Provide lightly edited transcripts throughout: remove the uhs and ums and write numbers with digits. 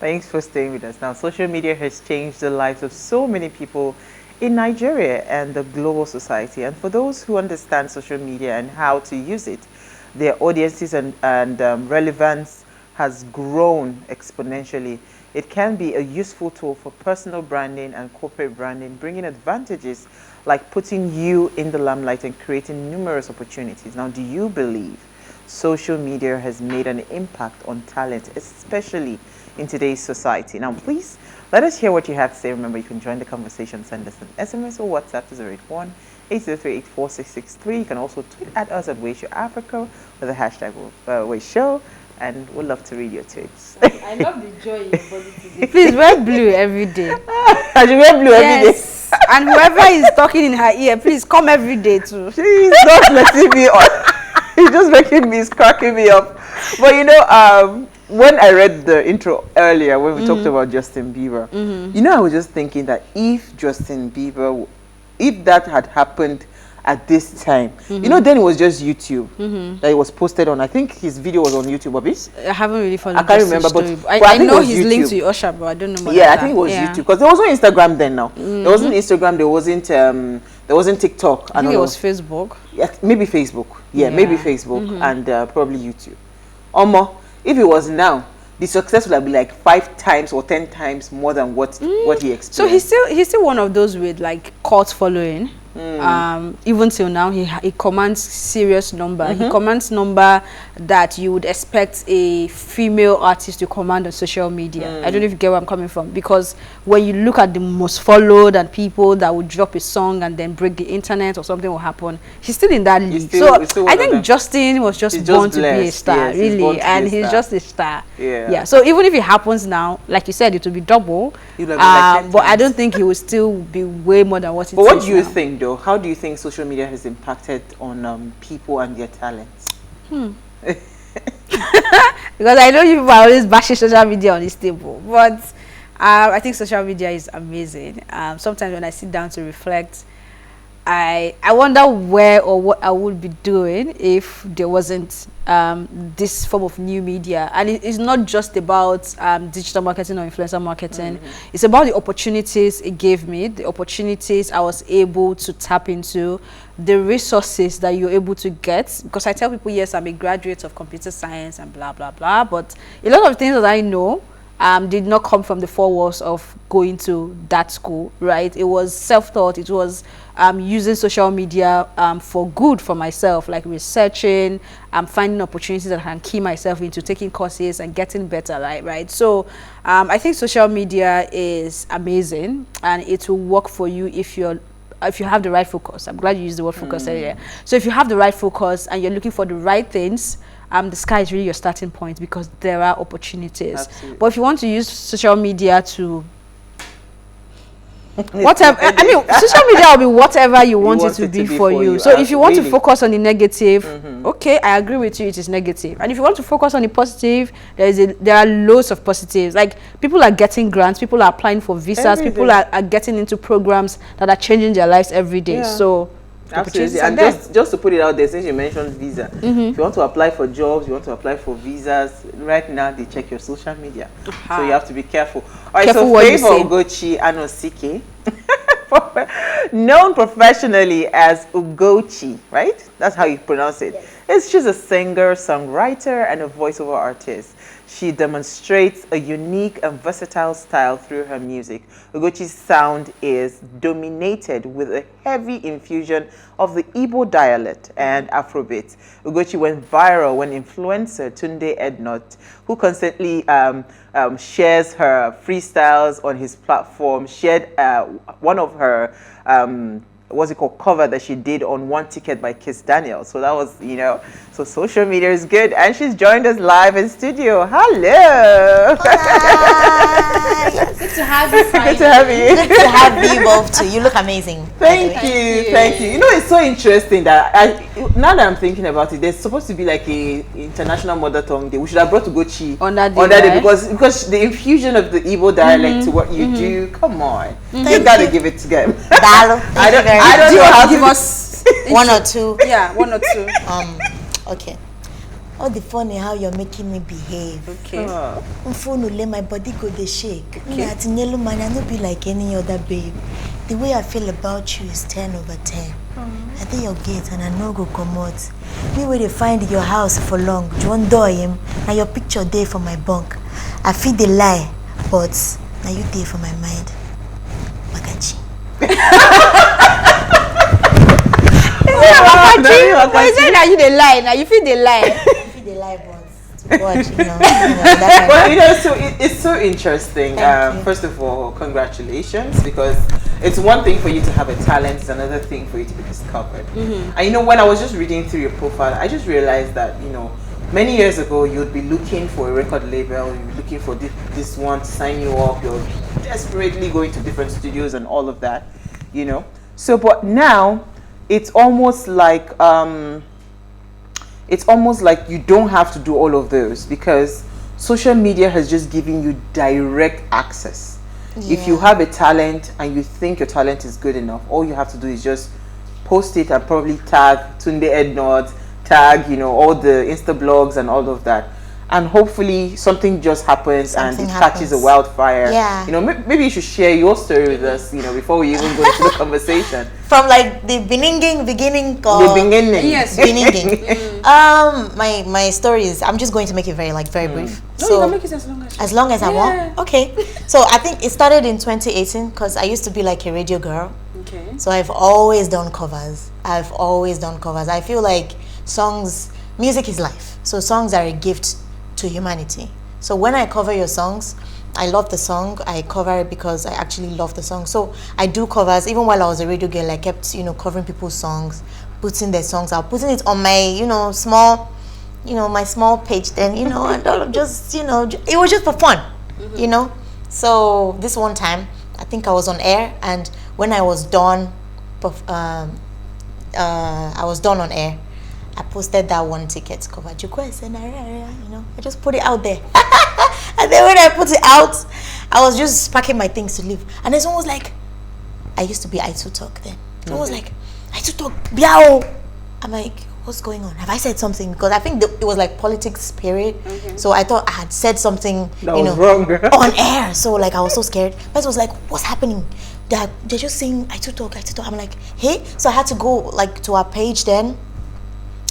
Thanks for staying with us. Now, social media has changed the lives of so many people in Nigeria and the global society. And for those who understand social media and how to use it, their audiences and relevance has grown exponentially. It can be a useful tool for personal branding and corporate branding, bringing advantages like putting you in the limelight and creating numerous opportunities. Now, do you believe social media has made an impact on talent, especially in today's society? Now, please let us hear what you have to say. Remember, you can join the conversation. Send us an SMS or WhatsApp to 081-803-84663. You can also tweet at us at PlusTvAfrica with the hashtag WayShow, and we'd love to read your tweets. I love the joy in your body today. Please wear blue every day. I should wear blue every day. And whoever is talking in her ear, please come every day too. She's not letting me on. He's just making me, cracking me up. But you know, when I read the intro earlier, when we talked about Justin Bieber, you know, I was just thinking that if Justin Bieber, if that had happened at this time, you know, then it was just YouTube that it was posted on. I think his video was on YouTube, Bobby's. I haven't really followed. I can't remember, but I know he's linked to Usher, but I don't know more. Yeah, I think it was YouTube, because there was no Instagram then. Now there wasn't Instagram, there wasn't TikTok. I think it was Facebook. Yeah, maybe Facebook. Yeah, maybe Facebook and probably YouTube. If it was now, the success would have been like 5 times or 10 times more than what he experienced. So he's still one of those with like cult following. Even till now, he commands serious number. He commands number that you would expect a female artist to command on social media. I don't know if you get where I'm coming from, because when you look at the most followed and people that would drop a song and then break the internet or something will happen, he's still in that league. So I think Justin was just born to be a star, really, and he's just a star. Yeah. So even if it happens now, like you said, it will be double. But I don't think he will still be way more than what it is. But what do you think, though? How do you think social media has impacted on people and their talents? Because I know you people are always bashing social media on this table, but I think social media is amazing. Sometimes when I sit down to reflect, I wonder where or what I would be doing if there wasn't this form of new media. And it's not just about digital marketing or influencer marketing. It's about the opportunities it gave me, the opportunities I was able to tap into, the resources that you're able to get. Because I tell people, yes, I'm a graduate of computer science and blah, blah, blah. But a lot of things that I know did not come from the 4 walls of going to that school, right? It was self-taught. It was using social media for good for myself, like researching, finding opportunities that I can key myself into, taking courses and getting better, right? So I think social media is amazing, and it will work for you if you have the right focus. I'm glad you used the word focus earlier. So if you have the right focus and you're looking for the right things, the sky is really your starting point, because there are opportunities. Absolutely. But if you want to use social media to whatever, I mean, social media will be whatever you want it to be for you. So if you want to focus on the negative, okay, I agree with you, it is negative. And if you want to focus on the positive, there are loads of positives. Like, people are getting grants, people are applying for visas, people are getting into programs that are changing their lives every day. So absolutely. And just to put it out there, since you mentioned visa, if you want to apply for jobs, you want to apply for visas, right now they check your social media. So you have to be careful. All right, so Favour Ugochi Anosike, known professionally as Ugochi, right? That's how you pronounce it. Yes. She's a singer, songwriter, and a voiceover artist. She demonstrates a unique and versatile style through her music. Ugochi's sound is dominated with a heavy infusion of the Igbo dialect and Afrobeat. Ugochi went viral when influencer Tunde Ednot, who constantly shares her freestyles on his platform, shared one of her what's it called, cover that she did on One Ticket by Kiss Daniel. So that was, you know, so social media is good. And she's joined us live in studio. Hello. Hi. Good to have you. Good to have you. Good to have you both too. You look amazing. Thank you. You know, it's so interesting that now that I'm thinking about it, there's supposed to be like a International Mother Tongue Day. We should have brought Ugochi on that day, because the infusion of the Igbo dialect to what you do, come on. You gotta give it to them. I don't know how to give us one or two. Yeah, one or two. Okay. all the funny how you're making me behave. Okay. My body go dey shake. Me at Nelu man, I no be like any other babe. The way I feel about you is 10/10. I think your gate and I no go comot. Me where they find your house for long. You want door him? Now your picture there for my bunk. I feel the lie, but now you there for my mind. Magachi. Why is it that you the lie? Now you feel the lie. You feel the lie, but to watch, that Well, so it's so interesting. Thank you. First of all, congratulations, because it's one thing for you to have a talent, it's another thing for you to be discovered. And when I was just reading through your profile, I just realized that many years ago you'd be looking for a record label, you'd be looking for this one to sign you up, you're desperately going to different studios and all of that, So, but now it's almost like you don't have to do all of those, because social media has just given you direct access. If you have a talent and you think your talent is good enough, all you have to do is just post it and probably tag Tunde Ednot, tag all the Insta blogs and all of that, and hopefully something just happens and it catches a wildfire. Maybe you should share your story with us before we even go into the conversation. From like the beginning Yes. beginning. My story is, I'm just going to make it very brief. No, you can make it as long as I want. Okay. So I think it started in 2018 because I used to be like a radio girl. Okay. So I've always done covers. I feel like music is life. So songs are a gift to humanity. So when I cover your songs, I love the song. I cover it because I actually love the song. So I do covers. Even while I was a radio girl, I kept, covering people's songs, putting their songs out, putting it on my, small, my small page then, and just, it was just for fun, So this one time, I think I was on air, and when I was done, on air, I posted that one ticket cover. I just put it out there. And then when I put it out, I was just packing my things to leave. And then someone was like, I used to be I2 Talk then. Someone was like, I2 Talk, biao. I'm like, what's going on? Have I said something? Because I think it was like politics period. So I thought I had said something, that was wrong, girl. on air. So like I was so scared. But I was like, what's happening? They're just saying I2 Talk. I'm like, hey. So I had to go like to our page then.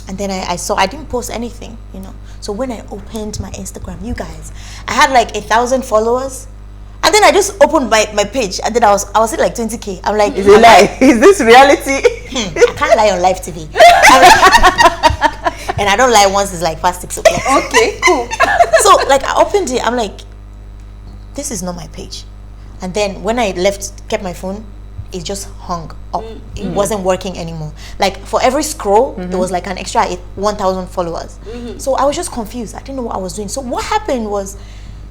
And then I saw, I didn't post anything, So when I opened my Instagram, you guys, I had like 1,000 followers. And then I just opened my page, and then I was at like 20K. I'm like, is it lie? Is this reality? I can't lie on live TV. And I don't lie once it's like past 6 o'clock. Okay, cool. So like I opened it, I'm like, this is not my page. And then when I kept my phone, it just hung up. It wasn't working anymore. Like for every scroll, there was like an extra 1,000 followers. So I was just confused. I didn't know what I was doing. So what happened was,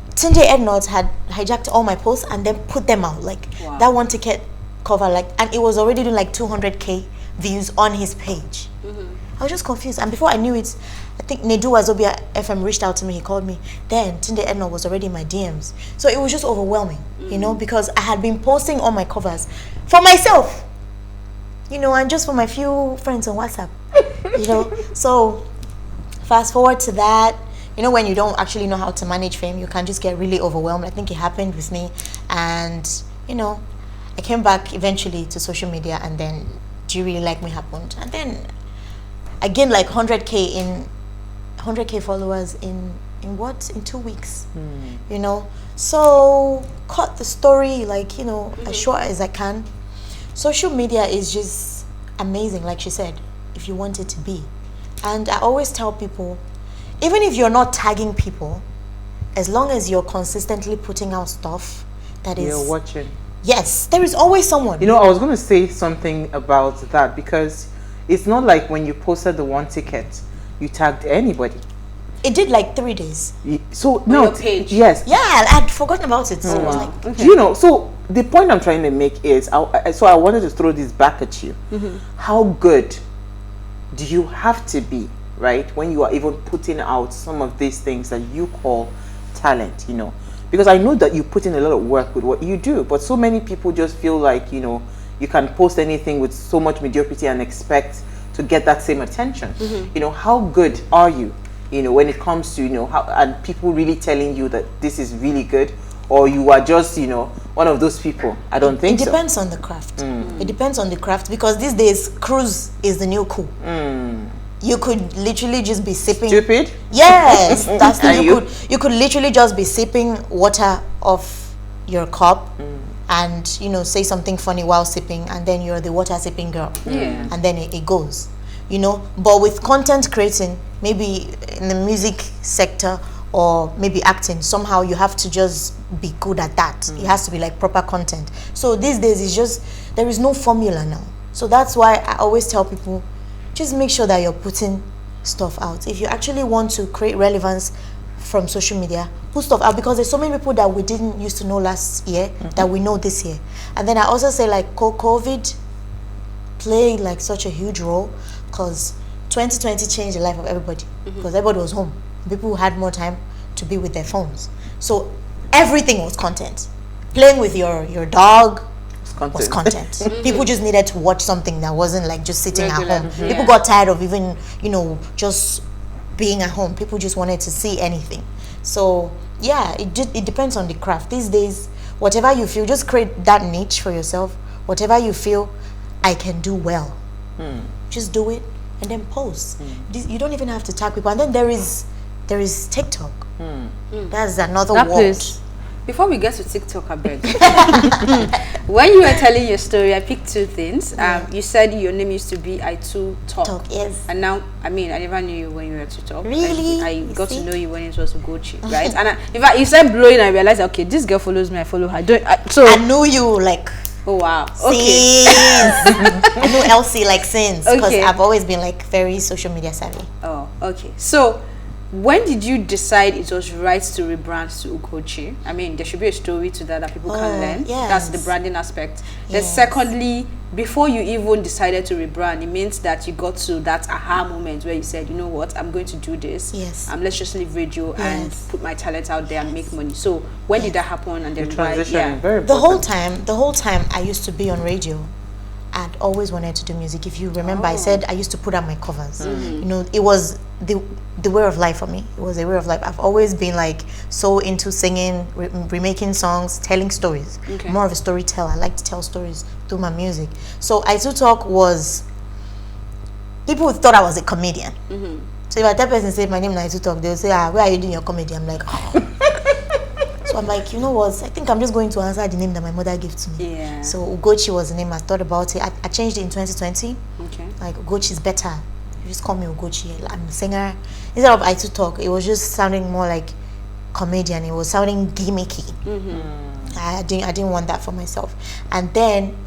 Tunde Ednot had hijacked all my posts and then put them out. Like that one ticket cover, and it was already doing like 200K views on his page. I was just confused. And before I knew it, I think Nedu Wazobia FM reached out to me. He called me. Then Tunde Ednot was already in my DMs. So it was just overwhelming, because I had been posting all my covers for myself, and just for my few friends on WhatsApp, So fast forward to that, when you don't actually know how to manage fame, you can just get really overwhelmed. I think it happened with me. And, I came back eventually to social media, and then Do You Really Like Me happened. And then I gained like 100K followers in 2 weeks, So cut the story as short as I can. Social media is just amazing, like she said, if you want it to be. And I always tell people, even if you're not tagging people, as long as you're consistently putting out stuff that is... You're watching. Yes, there is always someone. I was going to say something about that, because it's not like when you posted the one ticket, you tagged anybody. It did like 3 days. So on your page. Yes. Yeah, I'd forgotten about it. So I was like, okay. So the point I'm trying to make is, I wanted to throw this back at you. How good do you have to be, right, when you are even putting out some of these things that you call talent, Because I know that you put in a lot of work with what you do, but so many people just feel like, you can post anything with so much mediocrity and expect to get that same attention. How good are you, you know, when it comes to, you know, how, and people really telling you that this is really good, or you are just, you know, one of those people? I don't think so. It depends on the craft. It depends on the craft, because these days cruise is the new cool. You could literally just be sipping. Stupid? Yes, that's the you could literally just be sipping water off your cup, and you know, say something funny while sipping, and then you're the water sipping girl. Yeah. And then it goes, you know. But with content creating, maybe in the music sector or maybe acting, somehow you have to just be good at that. It has to be like proper content. So these days it's just, there is no formula now. So that's why I always tell people, just make sure that you're putting stuff out. If you actually want to create relevance from social media, put stuff out, because there's so many people that we didn't used to know last year that we know this year. And then I also say, like, COVID played like such a huge role, because 2020 changed the life of everybody, because everybody was home. People had more time to be with their phones, so everything was content. Playing with your dog was content. People just needed to watch something that wasn't like just sitting at home. People got tired of even, you know, just being at home. People just wanted to see anything. So yeah, it depends on the craft. These days, whatever you feel, just create that niche for yourself. Whatever you feel I can do well, just do it and then post. You don't even have to tag people. And then there is TikTok. That's another world. Place. Before we get to TikTok, I beg. When you were telling your story, I picked two things. You said your name used to be I Too Talk. Yes. And now, I mean, I never knew you when you were to talk. Really? I got to know you when it was Ugochi, right? And in fact, you said blowing, I realized, okay, this girl follows me, I follow her. So I knew you like. Oh wow. Okay. I know Elsie like since, because I've always been like very social media savvy. Oh, okay. So when did you decide it was right to rebrand to Ugochi? I mean, there should be a story to that people can learn. Yes. That's the branding aspect. Then secondly, before you even decided to rebrand, it means that you got to that aha moment where you said, you know what, I'm going to do this. Yes. Let's just leave radio and put my talent out there and make money. So when did that happen? And then transition, very important. The whole time I used to be on radio, I'd always wanted to do music. If you remember, I said I used to put out my covers. You know, it was the way of life for me. It was a way of life. I've always been like so into singing, remaking songs, telling stories. More of a storyteller. I like to tell stories through my music. So I Too Talk was, people thought I was a comedian. So if that person said my name is I Too Talk, they'll say, where are you doing your comedy? I'm like, So I'm like, you know what? I think I'm just going to answer the name that my mother gave to me. Yeah. So Ugochi was the name. I thought about it. I changed it in 2020. Okay. Like, Ugochi is better. You just call me Ugochi. I'm a singer. Instead of I Too Talk, it was just sounding more like comedian. It was sounding gimmicky. I didn't want that for myself. And then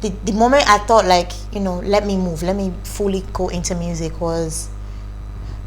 the moment I thought, like, you know, let me move, let me fully go into music, was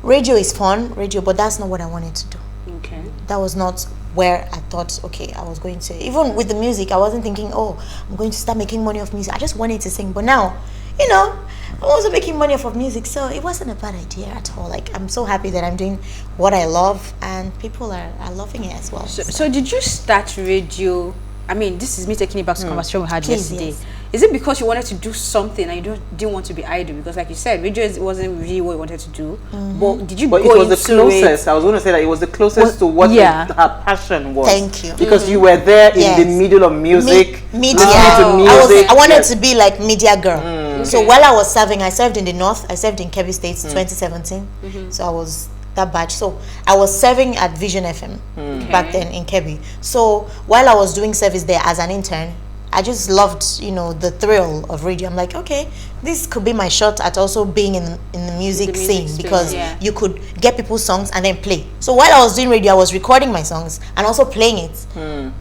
radio is fun, but that's not what I wanted to do. Okay. That was not where I thought, okay, I was going to, even with the music, I wasn't thinking, oh, I'm going to start making money off music. I just wanted to sing. But now, you know, I'm also making money off of music, so it wasn't a bad idea at all. Like, I'm so happy that I'm doing what I love, and people are loving it as well. So did you start radio? I mean, this is me taking it back to the conversation we had yesterday. Yes. Is it because you wanted to do something and you didn't want to be idle? Because like you said, radio wasn't really what you wanted to do. But did you go into it? But it was the closest. I was going to say that it was the closest to what her passion was. Thank you. Because you were there in the middle of music. Media. I wanted to be like media girl. So while I was serving, I served in the north. I served in Kebbi State 2017. So I was that batch. So I was serving at Vision FM back then in Kebbi. So while I was doing service there as an intern, I just loved, you know, the thrill of radio. I'm like, okay, this could be my shot at also being in the music scene, because you could get people's songs and then play. So while I was doing radio, I was recording my songs and also playing it,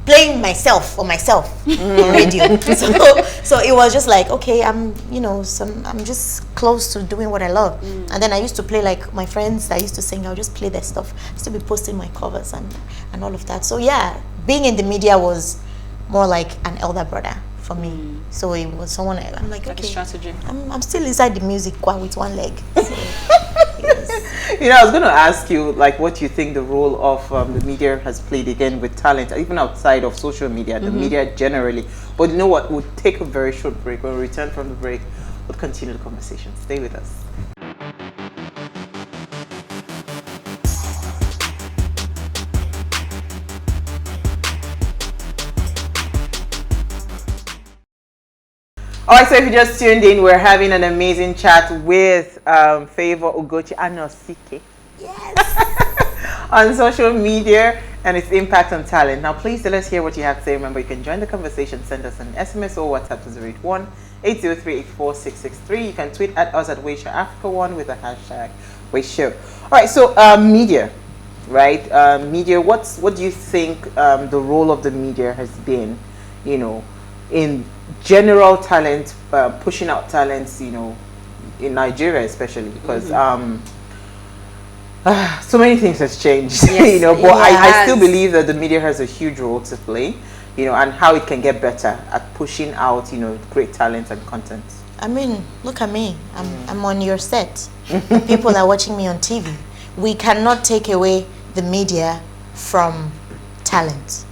playing myself on radio. So it was just like, okay, I'm just close to doing what I love. And then I used to play, like, my friends that used to sing, I would just play their stuff. I used to be posting my covers and all of that. So yeah, being in the media was more like an elder brother for me. So it was someone I'm like, okay, a strategy. I'm still inside the music with one leg. So, yes. You know, I was going to ask you, like, what you think the role of the media has played again with talent, even outside of social media, the media generally. But you know what? We'll take a very short break. When we return from the break, we'll continue the conversation. Stay with us. All right, so if you just tuned in, we're having an amazing chat with Favour Ugochi Anosike. Yes. On social media and its impact on talent. Now, please let us hear what you have to say. Remember, you can join the conversation. Send us an SMS or WhatsApp to 081-803-84663. You can tweet at us at WaitShowAfrica1 with the hashtag WaitShow. All right, so media, right? Media. What do you think the role of the media has been, in general talent, pushing out talents, in Nigeria especially, because so many things has changed, Yes, but I still believe that the media has a huge role to play, and how it can get better at pushing out, great talent and content. I mean, look at me. I'm on your set. People are watching me on TV. We cannot take away the media from talent.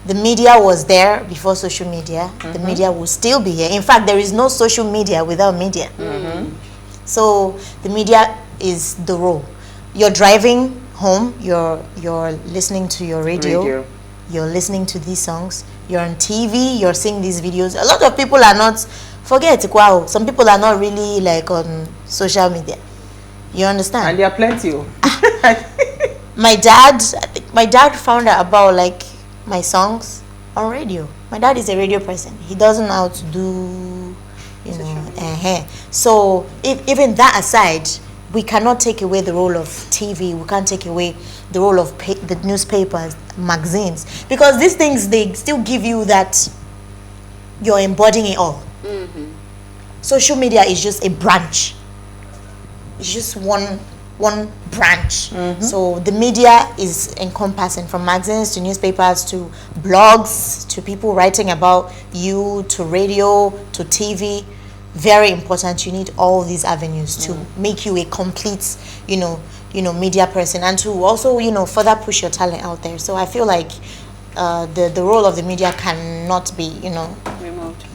The media was there before social media. The media will still be here. In fact, there is no social media without media. So the media is the role. You're driving home, you're listening to your radio, you're listening to these songs, you're on TV, you're seeing these videos. A lot of people are not, wow, some people are not really like on social media. You understand? And there are plenty. My dad found out about like my songs on radio. My dad is a radio person. He doesn't know how to do, So even that aside, we cannot take away the role of TV. We can't take away the role of the newspapers, magazines, because these things, they still give you that you're embodying it all. Social media is just a branch. It's just one branch. So the media is encompassing from magazines to newspapers to blogs to people writing about you to radio to TV. Very important. You need all these avenues to make you a complete, media person, and to also, further push your talent out there. So I feel like the role of the media cannot be,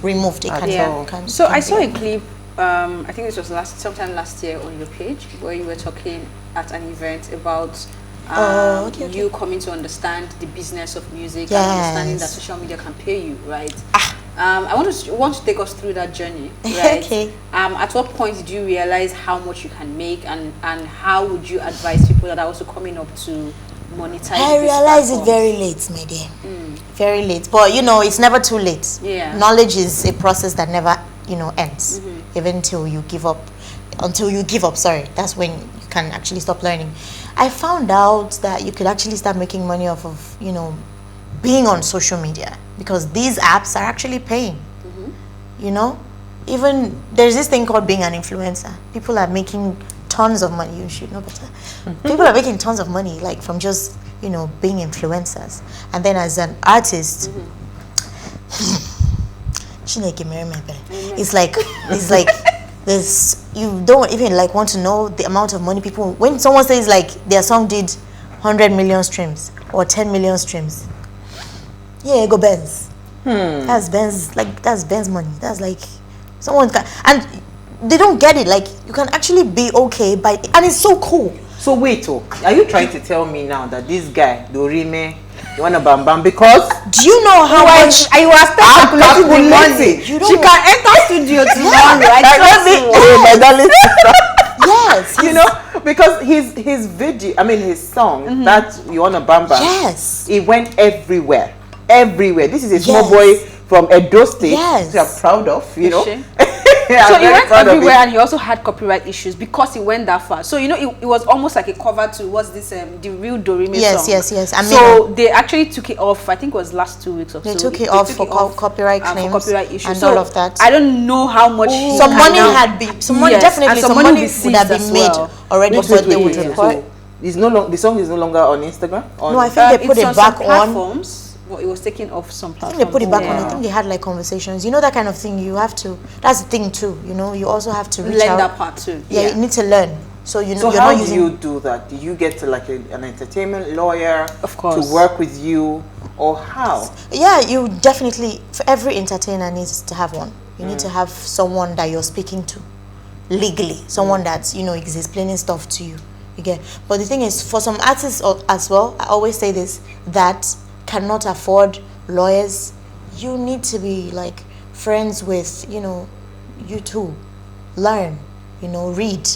removed. It can't. So I saw a clip. I think this was sometime last year on your page, where you were talking at an event about you coming to understand the business of music and understanding that social media can pay you, right? I want to take us through that journey, right? Okay. At what point did you realize how much you can make, and how would you advise people that are also coming up to monetize? I realized it very late, my dear. Very late, but it's never too late. Yeah. Knowledge is a process that never ends, even until you give up. Sorry, that's when you can actually stop learning. I found out that you could actually start making money off of being on social media, because these apps are actually paying. Even there's this thing called being an influencer. People are making tons of money. You should know better. People are making tons of money, like from just being influencers. And then as an artist, it's like this. You don't even want to know the amount of money people. When someone says like their song did 100 million streams or 10 million streams, go Benz. That's Benz. That's Benz money. That's like someone can, and they don't get it. Like you can actually be okay and it's so cool. So wait, are you trying to tell me now that this guy Dorime, you wanna bam because? Do you know how much I was calculating the money? She can enter studio tomorrow. Yes, because his video, his song that you wanna bam, yes, it went everywhere. This is a small boy from Edo State. Yes, which I'm proud of. Yeah, so he went everywhere, and he also had copyright issues because he went that far. So it was almost like a cover to the real Dorime song. Yes. So they actually took it off. I think it was last 2 weeks or so. They took it off for copyright claims, for copyright issues, and all of that. I don't know how much. Some money definitely some money would have been made already, but they would report. The song is no longer on Instagram. No, I think they put it back on platforms. Well, it was taken off some platforms. I think they put it back on. I think they had like conversations. That kind of thing. You have to. That's the thing too. You also have to reach out. That part too. Yeah, you need to learn. So you're how not do using. You do that? Do you get to like an entertainment lawyer, of course, to work with you, or how? Yeah, you definitely. For every entertainer needs to have one. You need to have someone that you're speaking to, legally. Someone that is explaining stuff to you. You get. But the thing is, for some artists as well, I always say this, that cannot afford lawyers. You need to be like friends with, you too. Learn, read.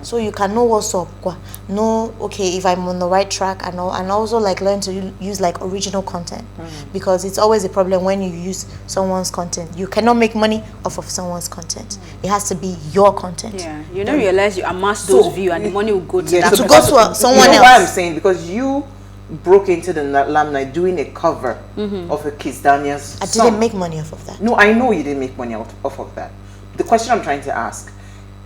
So you can know what's up. Know, okay, if I'm on the right track, and also like learn to use like original content, because it's always a problem when you use someone's content. You cannot make money off of someone's content. It has to be your content. Yeah, you don't realize you amass those views and the money will go to that. To go to someone else. Why I'm saying, because you broke into the limelight doing a cover of a Kiss Daniels song. I didn't make money off of that. No, I know you didn't make money off of that. The question I'm trying to ask,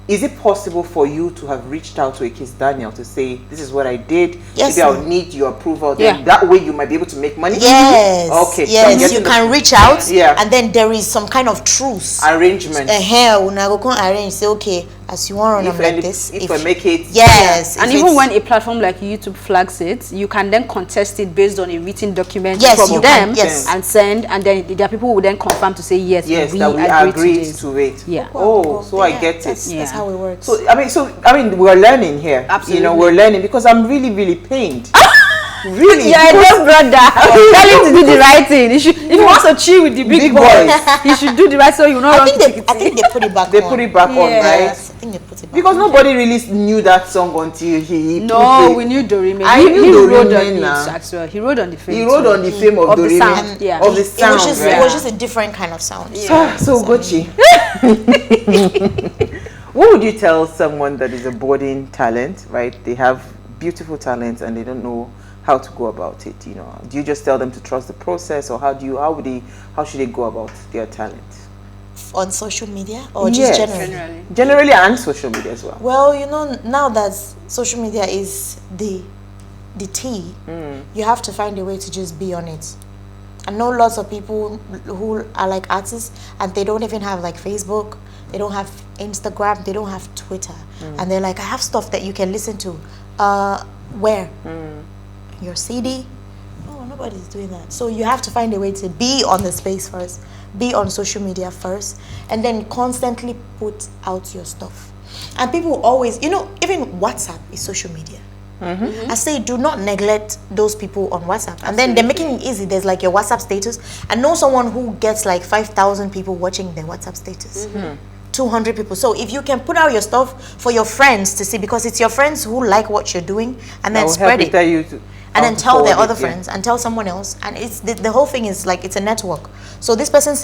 is it possible for you to have reached out to a Kiss Daniel to say, this is what I did, yes, maybe I'll need your approval, then that way you might be able to make money? Yes. Okay. Yes, you can reach out, yeah, and then there is some kind of truce. Arrangement. Arrange, say, okay, as you want to run like this. If I make it. Yes. And even when a platform like YouTube flags it, you can then contest it based on a written document from them and send, and then there are people who will then confirm to say, yes, we agreed to it. Yeah. I get it. That's how it works. So I mean, we're learning here. Absolutely. We're learning, because I'm really, really pained. Really? Yeah, your brother. Tell him to do the right thing. If he wants to chill with the big boys, he should do the right, so you know. I think they put it back. They put it back on, right? I think they put it back. Because nobody really knew that song until he. No, we knew Dorime. He rode on it as well. He rode on the fame. He rode on the fame of Dorime. The sound. Yeah. Of the sound. It was just a different kind of sound. Yeah. So Ugochi, what would you tell someone that is a budding talent, right? They have beautiful talents and they don't know how to go about it? Do you just tell them to trust the process, or how should they go about their talent? On social media, or just generally and social media as well? Well, now that social media is the tea, you have to find a way to just be on it. I know lots of people who are like artists and they don't even have like Facebook, they don't have Instagram, they don't have Twitter, and they're like, I have stuff that you can listen to. Where? Your CD? No, nobody's doing that. So you have to find a way to be on the space first, be on social media first, and then constantly put out your stuff. And people always, even WhatsApp is social media. I say, do not neglect those people on WhatsApp. And then they're making it easy. There's like your WhatsApp status. I know someone who gets like 5,000 people watching their WhatsApp status. 200 people. So if you can put out your stuff for your friends to see, because it's your friends who like what you're doing, and then spread it. And then tell their other friends and tell someone else. And it's the whole thing is like, it's a network. So this person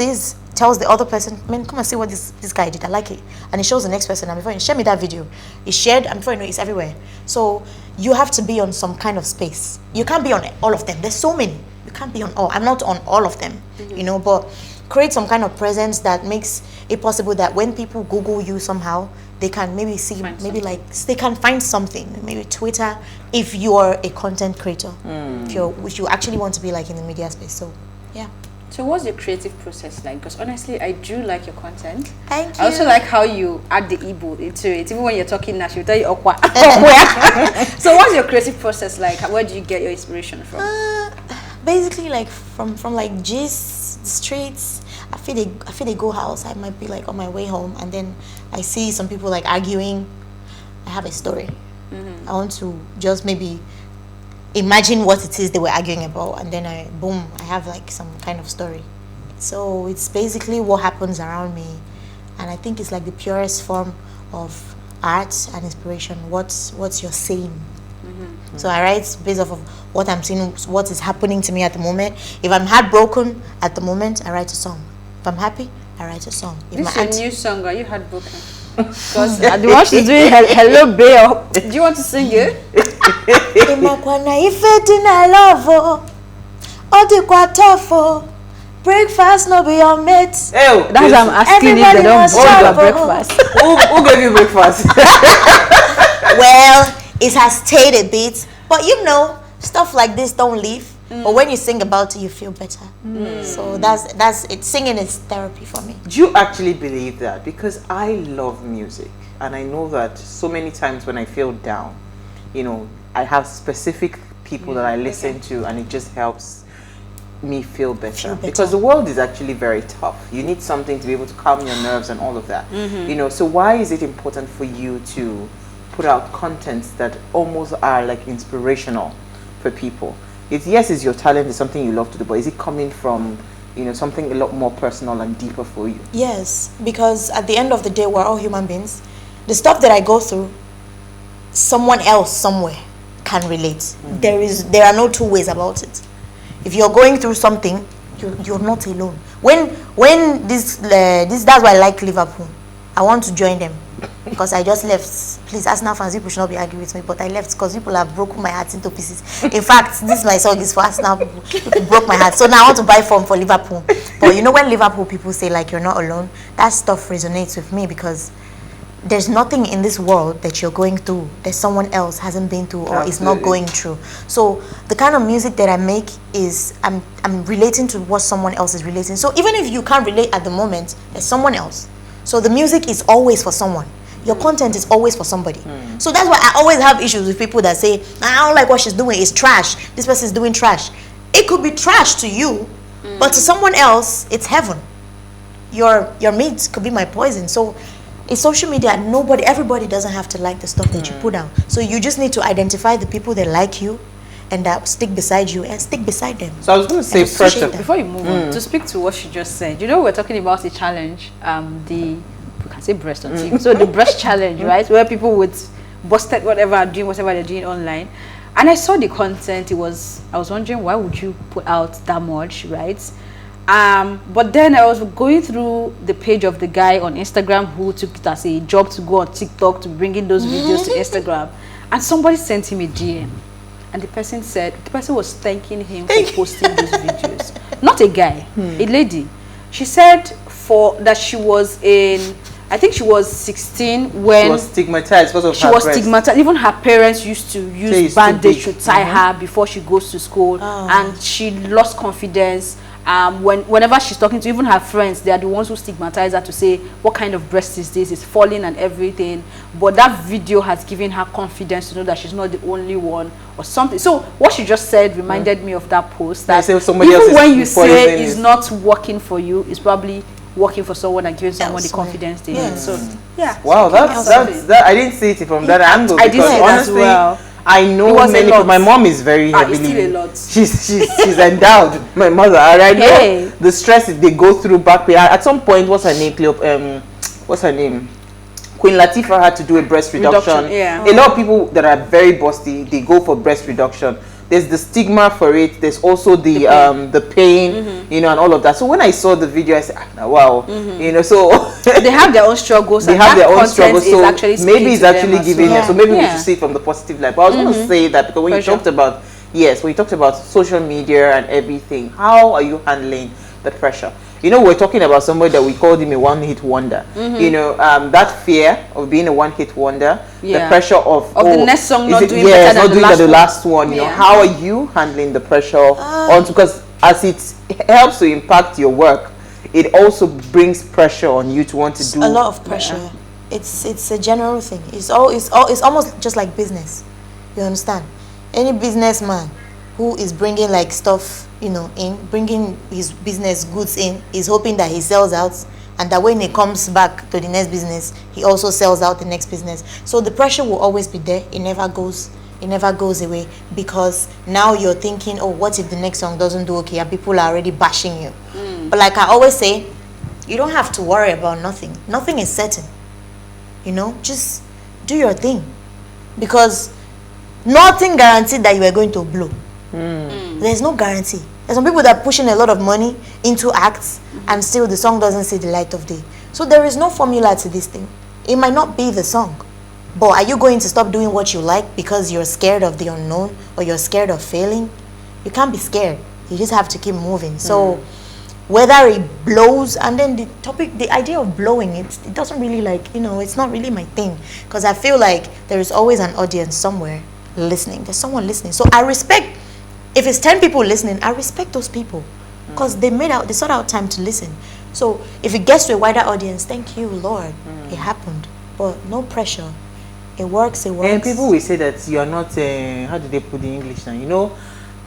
tells the other person, man, come and see what this guy did. I like it. And it shows the next person. And before you share me that video, it's shared. And before you know, it's everywhere. So you have to be on some kind of space. You can't be on all of them. There's so many. You can't be on all. I'm not on all of them, but create some kind of presence that makes it possible that when people Google you somehow, they can maybe see, they can find something, maybe Twitter, if you are a content creator, if you actually want to be like in the media space. So, yeah. So what's your creative process like? Because honestly, I do like your content. Thank you. I also like how you add the Igbo into it. Even when you're talking now, she'll tell you Okwa. So what's your creative process like? Where do you get your inspiration from? Basically, like from like gist, streets. I feel they go house. I might be like on my way home, and then I see some people like arguing. I have a story. I want to just maybe imagine what it is they were arguing about, and then I have like some kind of story. So it's basically what happens around me, and I think it's like the purest form of art and inspiration. What's your saying? So I write based off of what I'm seeing, what is happening to me at the moment. If I'm heartbroken at the moment, I write a song. If I'm happy, I write a song. This is a new song. Are you heartbroken? Because the one she's doing Hello Babe. Do you want to sing it? Breakfast no be your mates. That's why I'm asking if they don't bother breakfast. Who gave you breakfast? Well, it has stayed a bit, but stuff like this don't leave. But when you sing about it, you feel better. So that's it. Singing is therapy for me. Do you actually believe that? Because I love music, and I know that so many times when I feel down, I have specific people that I listen to, and it just helps me feel better. Because the world is actually very tough. You need something to be able to calm your nerves and all of that. So why is it important for you to put out contents that almost are like inspirational for people? It's your talent, is something you love to do, but is it coming from you know, something a lot more personal and deeper for you. Yes, because at the end of the day, we're all human beings. The stuff that I go through, someone else somewhere can relate. There are no two ways about it. If you're going through something, you're not alone. When this that's why I like Liverpool. I want to join them because I just left. Please, Arsenal fans, people should not be arguing with me, but I left because people have broken my heart into pieces. In fact, this my song is for Arsenal people. People broke my heart, so now I want to buy form for Liverpool. But you know, when Liverpool people say like you're not alone, that stuff resonates with me because there's nothing in this world that you're going through that someone else hasn't been through or is not going through. So the kind of music that I make is I'm relating to what someone else is relating. So even if you can't relate at the moment, there's someone else. So the music is always for someone. Your content is always for somebody. So that's why I always have issues with people that say, I don't like what she's doing, it's trash. This person is doing trash. It could be trash to you, but to someone else, it's heaven. Your meat could be my poison. So in social media, everybody doesn't have to like the stuff that you put out. So you just need to identify the people that like you and that stick beside you and stick beside them. So I was going to say pressure. Before you move on, to speak to what she just said, you know, we're talking about a challenge, we can say breast on TV. So the breast challenge, right? Where people would busted whatever they're doing online. And I saw the content. I was wondering, why would you put out that much, right? But then I was going through the page of the guy on Instagram who took it as a job to go on TikTok to bring in those videos to Instagram, and somebody sent him a DM, and the person was thanking him for posting those videos. Not a guy, a lady. She said that she was I think she was 16 when she was stigmatized because of her breast. Stigmatized. Even her parents used to use bandage to tie her before she goes to school, and she lost confidence. Whenever she's talking to even her friends, they are the ones who stigmatize her to say, what kind of breast is this? It's falling and everything. But that video has given her confidence to know that she's not the only one or something. So what she just said reminded me of that post. That even when you say it's not working for you, it's probably working for someone and giving someone the confidence they need. So yeah. Wow, that's I didn't see it from that angle. I did see it as well. I know many people. My mom is very heavily. It's still a lot. She's endowed. My mother. And I know the stress they go through back pain. At some point, what's her name? What's her name? Queen Latifah had to do a breast reduction. A lot of people that are very busty, they go for breast reduction. There's the stigma for it. There's also the pain, you know, and all of that. So when I saw the video, I said, wow, you know, so they have their own struggles. They have their own struggles. So maybe it's actually giving them. So maybe we should see it from the positive light. But I was going to say that because when you talked about when you talked about social media and everything, how are you handling the pressure? You know, we're talking about somebody that we called him a one-hit wonder. You know, that fear of being a one-hit wonder, the pressure of the next song not doing better than the last one. You know, how are you handling the pressure on? Because as it helps to impact your work, it also brings pressure on you to want to do a lot of pressure. It's a general thing. It's almost just like business. You understand? Any businessman who is bringing like stuff, you know, bringing his business goods in, is hoping that he sells out, and that when he comes back to the next business, he also sells out the next business. So the pressure will always be there. It never goes away, because now you're thinking, oh, what if the next song doesn't do okay and people are already bashing you? But like I always say, you don't have to worry about nothing. Nothing is certain. You know, just do your thing, because nothing guaranteed that you are going to blow. There's no guarantee. There's some people that are pushing a lot of money into acts and still the song doesn't see the light of day. So there is no formula to this thing. It might not be the song, but are you going to stop doing what you like because you're scared of the unknown or you're scared of failing? You can't be scared. You just have to keep moving. So whether it blows, and then the idea of blowing, it doesn't really, like, you know, it's not really my thing, because I feel like there is always an audience somewhere listening. There's someone listening. So I respect. If it's 10 people listening, I respect those people, because they sought out time to listen. So if it gets to a wider audience, thank you, Lord. It happened. But no pressure. It works. And people will say that you're not, how do they put the English now? You know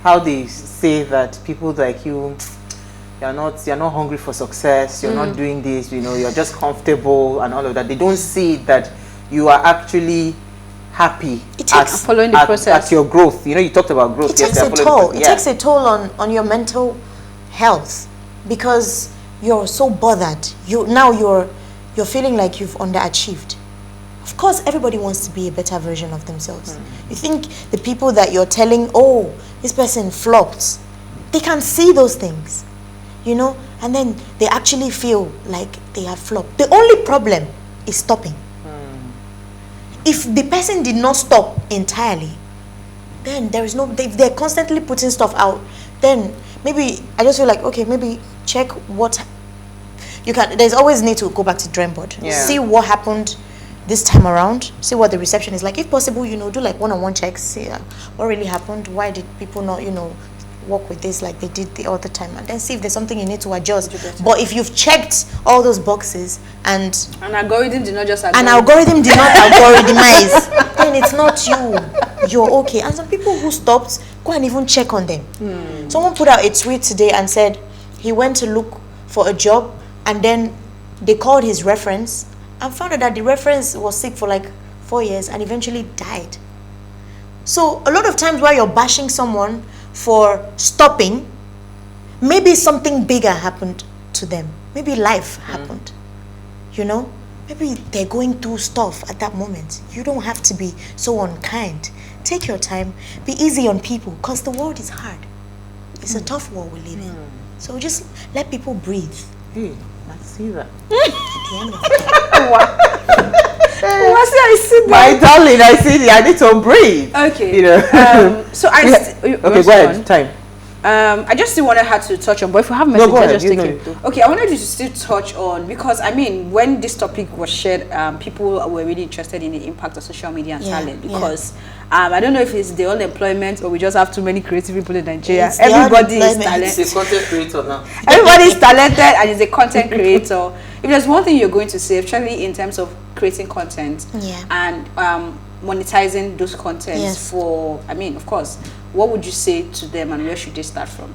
how they say that people like you're not hungry for success, you're not doing this, you know, you're just comfortable and all of that. They don't see that you are actually happy following the process at your growth. You know, you talked about growth. It takes a toll. It takes a toll on your mental health, because you're so bothered. You're feeling like you've underachieved. Of course, everybody wants to be a better version of themselves. You think the people that you're telling, oh, this person flopped, they can see those things, you know, and then they actually feel like they have flopped. The only problem is stopping. If the person did not stop entirely, then there is no, they're constantly putting stuff out, then maybe I just feel like, okay, maybe check what you can. There's always need to go back to drawing board, see what happened this time around, see what the reception is like. If possible, you know, do like one-on-one checks, see what really happened, why did people not, you know, work with this like they did the other time, and then see if there's something you need to adjust. But if you've checked all those boxes and an algorithm did not just algorithmize, then it's not you. You're okay. And some people who stopped, go and even check on them. Someone put out a tweet today and said he went to look for a job, and then they called his reference and found out that the reference was sick for like 4 years and eventually died. So a lot of times while you're bashing someone for stopping, maybe something bigger happened to them. Maybe life happened. You know, maybe they're going through stuff at that moment. You don't have to be so unkind. Take your time, be easy on people, because the world is hard. It's a tough world we live in. So just let people breathe. Hey, I see that. At the end of the day. My darling, I see the, I need to breathe. Okay. You know. So okay, go ahead. Time. I just still wanted her to touch on, but if we have messages, go ahead, just take it. Okay, I wanted you to still touch on, because I mean, when this topic was shared, people were really interested in the impact of social media and talent, because I don't know if it's the unemployment or we just have too many creative people in Nigeria. Everybody is talented. He's a content creator now. Everybody is talented and is a content creator. If there's one thing you're going to say, especially in terms of creating content and monetizing those contents for, I mean, of course, what would you say to them and where should they start from?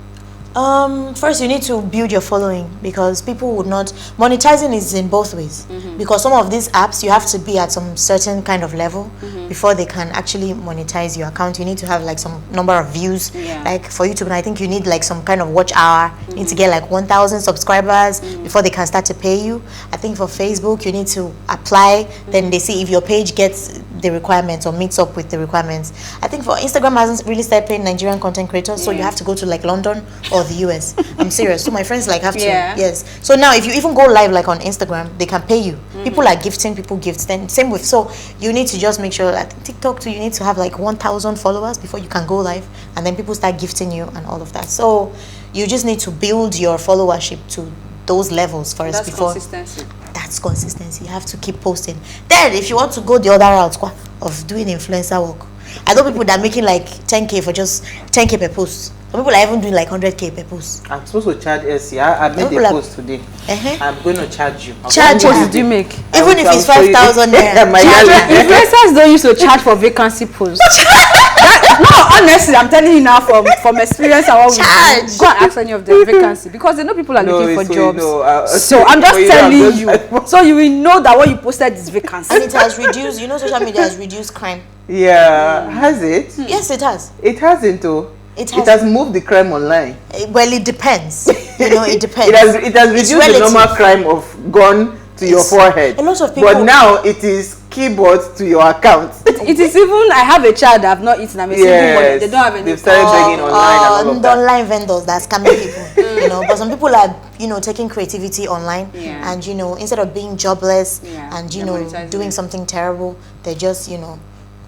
First, you need to build your following, because people would not, monetizing is in both ways, because some of these apps you have to be at some certain kind of level before they can actually monetize your account. You need to have like some number of views, like for YouTube, and I think you need like some kind of watch hour. You need to get like 1,000 subscribers before they can start to pay you. I think for Facebook you need to apply, then they see if your page gets the requirements or meets up with the requirements. I think for Instagram hasn't really started paying Nigerian content creators, so you have to go to like London or the US. I'm serious. So my friends like have to so now if you even go live like on Instagram, they can pay you. People are gifting, people gift. Then same with, so you need to just make sure that TikTok too, you need to have like 1,000 followers before you can go live, and then people start gifting you and all of that. So you just need to build your followership to those levels first. Consistency. That's consistency. You have to keep posting. Then if you want to go the other route of doing influencer work, I know people that are making like 10K for just 10K per post. Some people are even doing like 100K per post. I'm supposed to charge SC. I made a post today. I'm going to charge you. Charge what did you make? Even if it's 5,000 naira. Influencers don't used to charge for vacancy posts. No, honestly, I'm telling you now from experience, I will go and ask any of them vacancy, because they know people are looking for jobs. So I'm just telling you, so you will know that what you posted is vacancy. And it has reduced, you know, social media has reduced crime. Yeah, has it? Yes, it has. It hasn't though. It has moved the crime online. Well, it depends. You know, it depends. it has reduced the normal crime of gun to your forehead. A lot of people. But now it is keyboard to your account. It is even, I have a child that have not eaten. I'm a single mother. They don't have any. They've started begging online and all of that. Online vendors that's scamming people. You know, but some people are, you know, taking creativity online, and you know, instead of being jobless and you know doing something terrible, they're just, you know,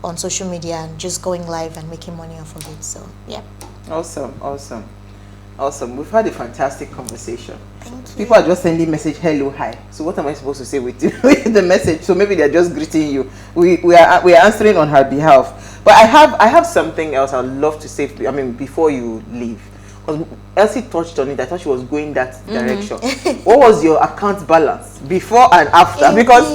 on social media and just going live and making money off of it. So yeah. Awesome. We've had a fantastic conversation. Thank you. People are just sending message hello, hi. So what am I supposed to say with the message? So maybe they're just greeting you. We are answering on her behalf. But I have something else I'd love to say. I mean, before you leave, because Elsie touched on it. I thought she was going that direction. What was your account balance before and after? Because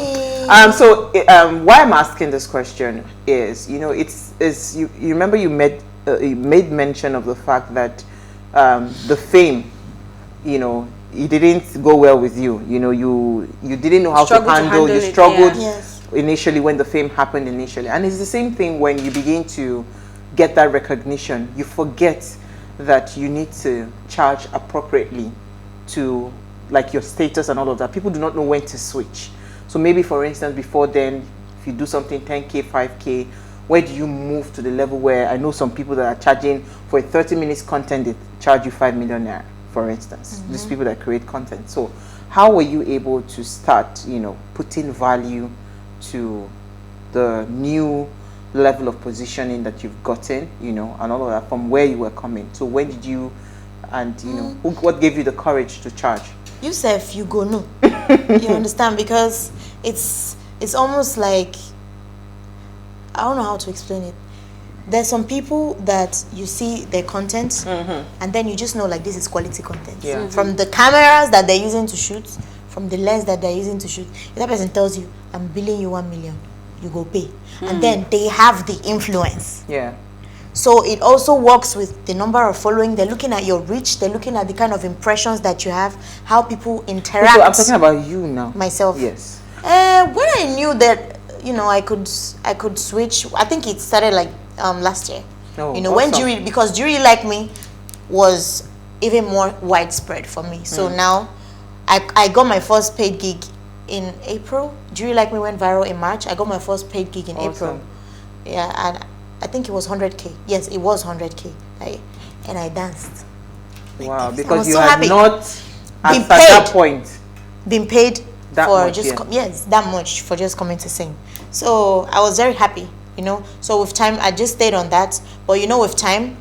why I'm asking this question is, you know, you remember you made mention of the fact that the fame, you know, it didn't go well with you. You know, you didn't know how to handle. You struggled initially when the fame happened initially, and it's the same thing when you begin to get that recognition. You forget that you need to charge appropriately to like your status and all of that. People do not know when to switch. So maybe, for instance, before then, if you do something 10K, 5K, where do you move to the level where I know some people that are charging for a 30 minutes content, they charge you 5 million naira, for instance. These people that create content. So how were you able to start, you know, putting value to the new level of positioning that you've gotten, you know, and all of that from where you were coming? So when did you, and you know, what gave you the courage to charge? Yourself, you go no. You understand? Because it's almost like, I don't know how to explain it. There's some people that you see their content and then you just know like this is quality content. Yeah. From the cameras that they're using to shoot, from the lens that they're using to shoot. If that person tells you, I'm billing you 1 million, you go pay. And then they have the influence. Yeah. So it also works with the number of following. They're looking at your reach. They're looking at the kind of impressions that you have, how people interact. So I'm talking about you now. Myself. Yes. When I knew that, you know, I could switch. I think it started like last year. Oh, you know, when awesome. because Do You Really Like Me was even more widespread for me. So now I got my first paid gig in April. Do You Really Like Me went viral in March. I got my first paid gig in April. Yeah, and I think it was 100K. Yes, it was 100K. And I danced. Wow, I because was you so had happy. not, Been at that paid. point, Been paid That for much, just yeah. that much for just coming to sing. So I was very happy, you know. So with time, I just stayed on that. But you know, with time,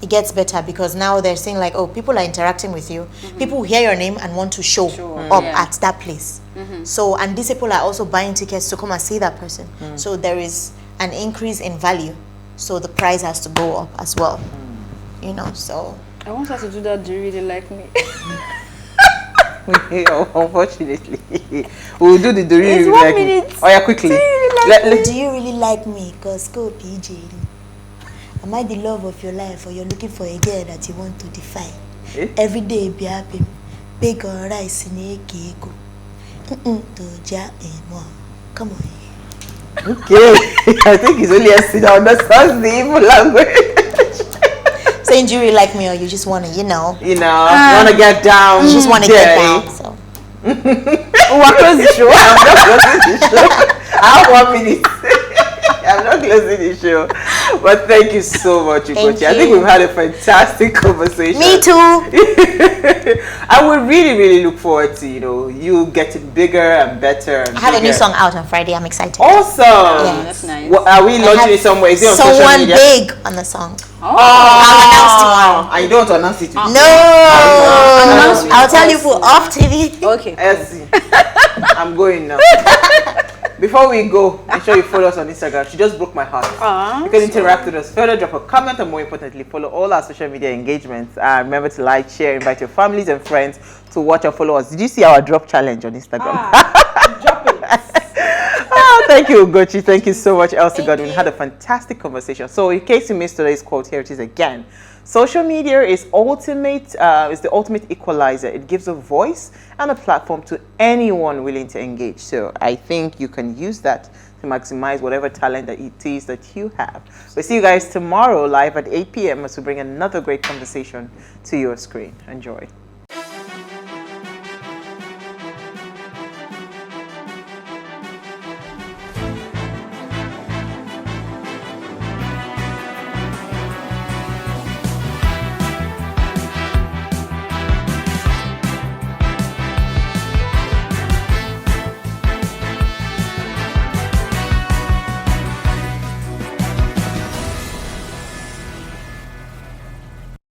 it gets better because now they're saying like, oh, people are interacting with you. People hear your name and want to show up at that place. So, and these people are also buying tickets to come and see that person. So there is an increase in value. So the price has to go up as well. You know, so. I want her to do that. Do You Really Like Me? unfortunately, we'll do the do you It's really 1 like me? minute. Oh yeah, quickly. Do you really like Do you really like me? Cause go PJ. Am I the love of your life, or you're looking for a girl that you want to defy? Eh? Every day be happy. Big or rice in a cake. Come on. Okay, I think it's only a sit down. Understands the evil language. Saying, do you really like me, or you just want to, you know? You know, you want to get down. You just want to get down. So. What close the show? I'm not closing the show. I have 1 minute. I'm not closing the show. But thank you so much, Ugochi. I think we've had a fantastic conversation. Me too. I would really, really look forward to, you know, you getting bigger and better. And I have a new bigger. song out on Friday. I'm excited. Awesome. Yeah. That's nice. What, are we launching it somewhere? Is it on social Someone media? big on the song. Oh, I'll announce tomorrow. I don't announce it. No, Announce it. I'll tell you for off TV. Okay. Essie, I'm going now. Before we go, make sure you follow us on Instagram. She just broke my heart. You can interact with us further, drop a comment, and more importantly, follow all our social media engagements. Remember to like, share, invite your families and friends to watch and follow us. Did you see our drop challenge on Instagram? Drop it. Thank you, Ugochi. Thank you so much, Elsie Godwin. We had a fantastic conversation. So in case you missed today's quote, here it is again. Social media is the ultimate equalizer. It gives a voice and a platform to anyone willing to engage. So I think you can use that to maximize whatever talent that it is that you have. We'll see you guys tomorrow live at 8 p.m. as we bring another great conversation to your screen. Enjoy.